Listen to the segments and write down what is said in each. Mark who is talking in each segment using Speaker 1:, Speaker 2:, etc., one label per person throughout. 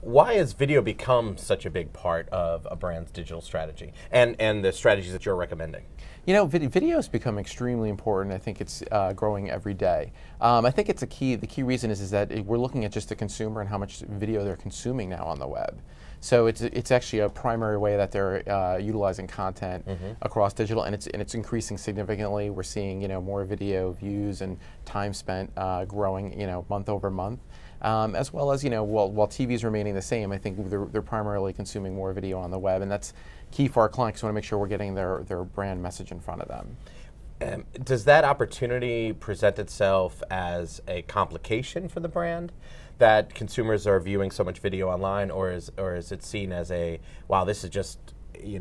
Speaker 1: Why has video become such a big part of a brand's digital strategy and the strategies that you're recommending?
Speaker 2: You know, video has become extremely important. I think it's growing every day. I think it's the key reason is that we're looking at just the consumer and how much video they're consuming now on the web. So it's actually a primary way that they're utilizing content across digital, and it's increasing significantly. We're seeing more video views and time spent growing month over month. As well as while TV is remaining the same, I think they're primarily consuming more video on the web, and that's key for our clients. We want to make sure we're getting their brand message in front of them.
Speaker 1: Does that opportunity present itself as a complication for the brand, that consumers are viewing so much video online, or is it seen as a, wow, this is just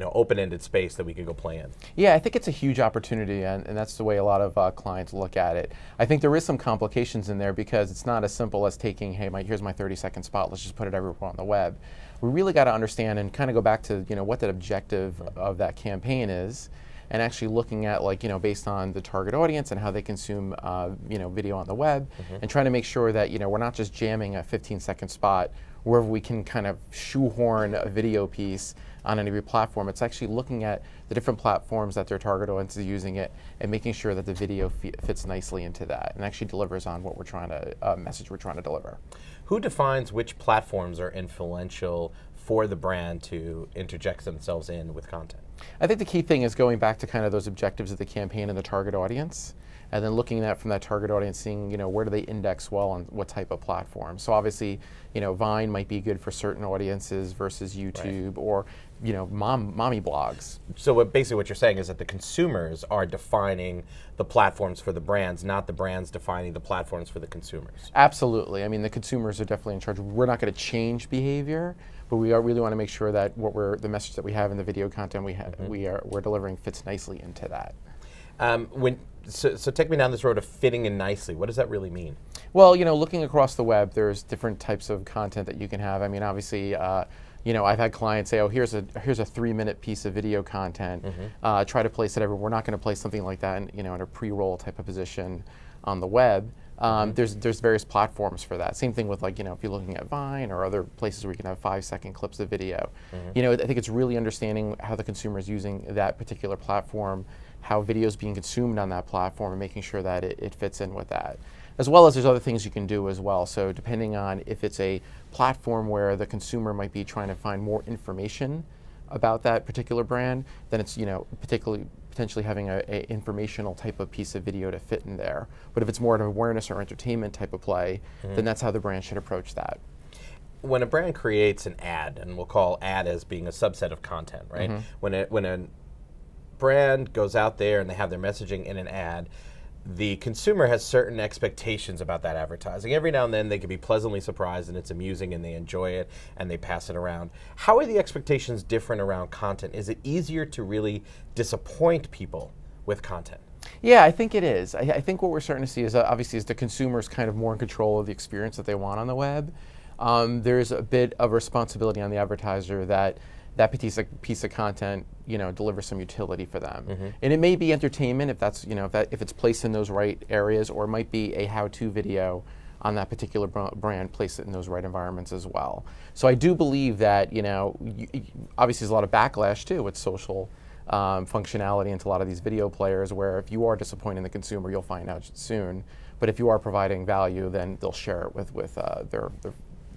Speaker 1: open-ended space that we could go play in?
Speaker 2: Yeah, I think it's a huge opportunity, and that's the way a lot of clients look at it. I think there is some complications in there because it's not as simple as taking, hey, here's my 30-second spot, let's just put it everywhere on the web. We really got to understand and kind of go back to what that objective of that campaign is, and actually looking at based on the target audience and how they consume video on the web, and trying to make sure that we're not just jamming a 15-second spot wherever we can kind of shoehorn a video piece on any platform. It's actually looking at the different platforms that their target audience is using it and making sure that the video fits nicely into that and actually delivers on what we're trying to message we're trying to deliver.
Speaker 1: Who defines which platforms are influential for the brand to interject themselves in with content?
Speaker 2: I think the key thing is going back to kind of those objectives of the campaign and the target audience, and then looking at from that target audience, seeing where do they index well on what type of platform. So obviously, Vine might be good for certain audiences versus YouTube, or mommy blogs.
Speaker 1: So basically what you're saying is that the consumers are defining the platforms for the brands, not the brands defining the platforms for the consumers.
Speaker 2: Absolutely. I mean, the consumers are definitely in charge. We're not going to change behavior, but we really want to make sure that the message that we have in the video content we're delivering fits nicely into that.
Speaker 1: So take me down this road of fitting in nicely. What does that really mean?
Speaker 2: Well, looking across the web, there's different types of content that you can have. I mean, obviously, I've had clients say, "Oh, here's a 3-minute piece of video content. Try to place it everywhere." We're not going to place something like that in a pre-roll type of position on the web. There's various platforms for that. Same thing with if you're looking at Vine or other places where you can have 5-second clips of video. I think it's really understanding how the consumer is using that particular platform, how video is being consumed on that platform, and making sure that it fits in with that. As well as there's other things you can do as well. So depending on if it's a platform where the consumer might be trying to find more information about that particular brand, then it's potentially having a informational type of piece of video to fit in there. But if it's more of an awareness or entertainment type of play, then that's how the brand should approach that.
Speaker 1: When a brand creates an ad, and we'll call ad as being a subset of content, right? When a brand goes out there and they have their messaging in an ad, the consumer has certain expectations about that advertising. Every now and then they can be pleasantly surprised and it's amusing and they enjoy it and they pass it around. How are the expectations different around content? Is it easier to really disappoint people with content?
Speaker 2: Yeah, I think it is. I think what we're starting to see is obviously the consumer's kind of more in control of the experience that they want on the web. There's a bit of responsibility on the advertiser that piece of content, delivers some utility for them, and it may be entertainment if that's, if it's placed in those right areas, or it might be a how-to video on that particular brand, place it in those right environments as well. So I do believe that, obviously there's a lot of backlash too with social functionality into a lot of these video players, where if you are disappointing the consumer, you'll find out soon. But if you are providing value, then they'll share it with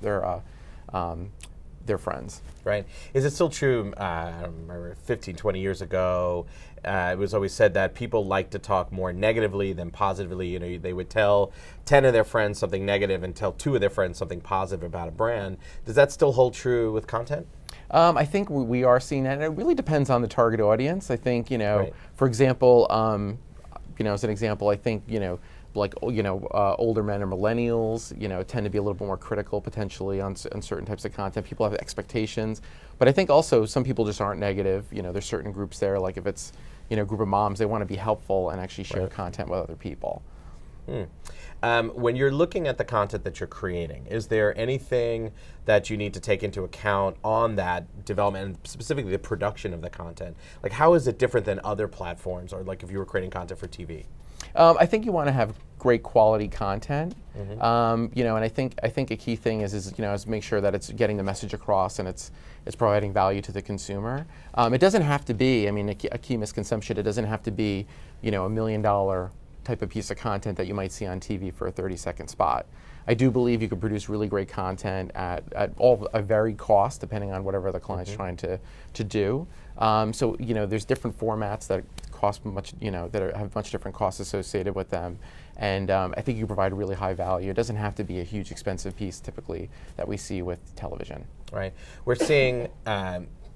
Speaker 2: their friends.
Speaker 1: Right. Is it still true, I remember 15, 20 years ago, it was always said that people like to talk more negatively than positively. They would tell 10 of their friends something negative and tell 2 of their friends something positive about a brand. Does that still hold true with content?
Speaker 2: I think we are seeing that, and it really depends on the target audience. I think,
Speaker 1: Right.
Speaker 2: For example, as an example, I think, older men or millennials, tend to be a little bit more critical potentially on certain types of content. People have expectations, but I think also some people just aren't negative. There's certain groups there, like if it's, a group of moms, they want to be helpful and actually share content with other people.
Speaker 1: When you're looking at the content that you're creating, is there anything that you need to take into account on that development, and specifically the production of the content? Like, how is it different than other platforms, or like if you were creating content for TV?
Speaker 2: I think you want to have great quality content, you know, and I think a key thing is you know, is make sure that it's getting the message across and it's providing value to the consumer. It doesn't have to be, I mean, a key misconception, it doesn't have to be, you know, $1 million type of piece of content that you might see on TV for a 30-second spot. I do believe you can produce really great content at a varied cost, depending on whatever the client's trying to do. So, you know, there's different formats that cost much, you know, that have much different costs associated with them. And I think you provide really high value. It doesn't have to be a huge expensive piece typically that we see with television.
Speaker 1: Right. We're seeing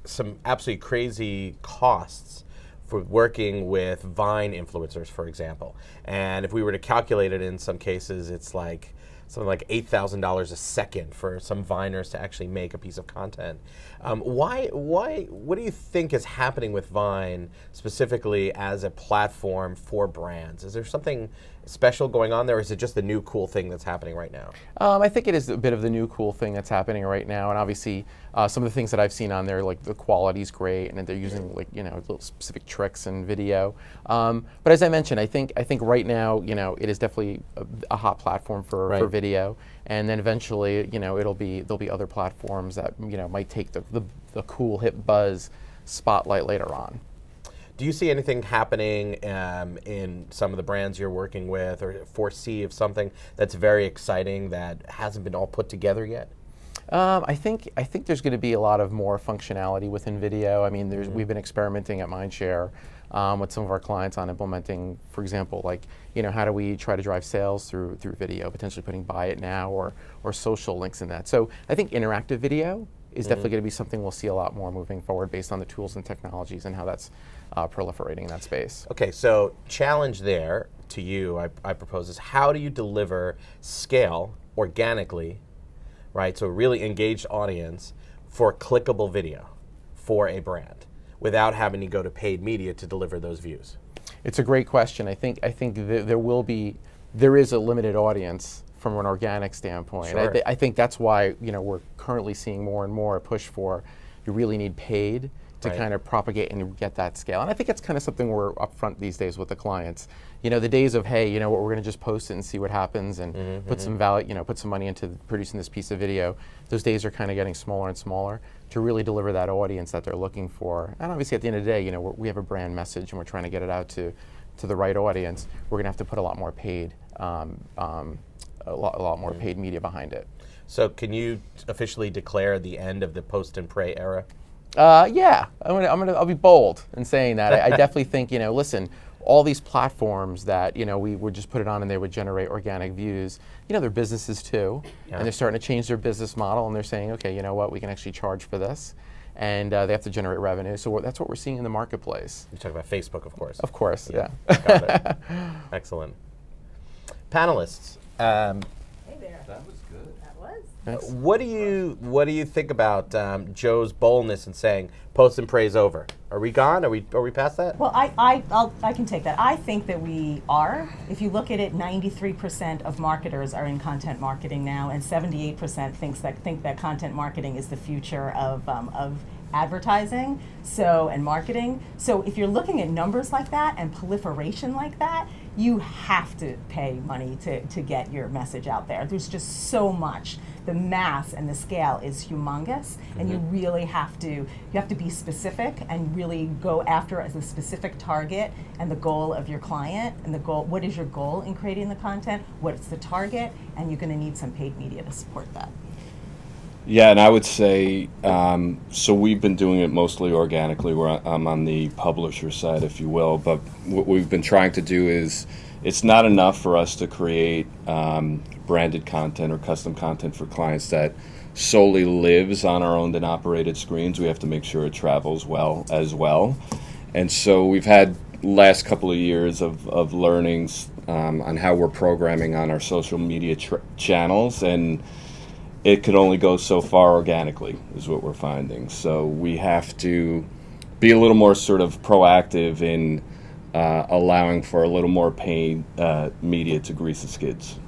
Speaker 1: some absolutely crazy costs for working with Vine influencers, for example. And if we were to calculate it in some cases, it's like something like $8,000 a second for some Viners to actually make a piece of content. What do you think is happening with Vine specifically as a platform for brands? Is there something special going on there, or is it just the new cool thing that's happening right now?
Speaker 2: I think it is a bit of the new cool thing that's happening right now, and obviously some of the things that I've seen on there, like the quality's great, and they're using, like, you know, little specific tricks in video. But as I mentioned, I think right now, you know, it is definitely a hot platform for video, and then eventually, you know, there'll be other platforms that, you know, might take the cool hip buzz spotlight later on.
Speaker 1: Do you see anything happening in some of the brands you're working with, or foresee of something that's very exciting that hasn't been all put together yet?
Speaker 2: I think there's going to be a lot of more functionality within video. I mean, we've been experimenting at Mindshare with some of our clients on implementing, for example, like, you know, how do we try to drive sales through video, potentially putting buy it now or social links in that. So I think interactive video is definitely going to be something we'll see a lot more moving forward based on the tools and technologies and how that's proliferating in that space.
Speaker 1: Okay, so challenge there to you, I propose, is how do you deliver scale organically, right, so a really engaged audience for clickable video for a brand without having to go to paid media to deliver those views?
Speaker 2: It's a great question. I think there is a limited audience from an organic standpoint.
Speaker 1: Sure.
Speaker 2: I think that's why, you know, we're currently seeing more and more a push for, you really need paid to kind of propagate and get that scale. And I think it's kind of something we're upfront these days with the clients. You know, the days of, hey, you know what, we're going to just post it and see what happens and put some value, you know, put some money into producing this piece of video. Those days are kind of getting smaller and smaller to really deliver that audience that they're looking for. And obviously, at the end of the day, you know, we have a brand message and we're trying to get it out to the right audience. We're going to have to put a lot more paid, a lot more paid media behind it.
Speaker 1: So, can you officially declare the end of the post and pray era?
Speaker 2: Yeah, I'll be bold in saying that. I definitely think, you know, listen, all these platforms that, you know, we would just put it on and they would generate organic views, you know, they're businesses too, and they're starting to change their business model, and they're saying, okay, you know what, we can actually charge for this, and they have to generate revenue. So that's what we're seeing in the marketplace.
Speaker 1: You're talking about Facebook, of course.
Speaker 2: Of course, yeah.
Speaker 1: Got it. Excellent. Panelists.
Speaker 3: Hey there.
Speaker 4: That was good.
Speaker 3: That was.
Speaker 1: What do you think about Joe's boldness in saying post and pray is over? Are we gone? Are we past that?
Speaker 3: Well, I can take that. I think that we are. If you look at it, 93% of marketers are in content marketing now, and 78% think that content marketing is the future of advertising, and marketing. So if you're looking at numbers like that and proliferation like that, you have to pay money to get your message out there. There's just so much. The mass and the scale is humongous, and you really have to be specific and really go after as a specific target and the goal of your client, and the goal, what is your goal in creating the content, what's the target, and you're going to need some paid media to support that.
Speaker 4: Yeah, and I would say, so we've been doing it mostly organically. I'm on the publisher side, if you will, but what we've been trying to do is, it's not enough for us to create branded content or custom content for clients that solely lives on our owned and operated screens. We have to make sure it travels well as well. And so we've had last couple of years of learnings on how we're programming on our social media channels, and it could only go so far organically, is what we're finding. So we have to be a little more sort of proactive in allowing for a little more paid media to grease the skids.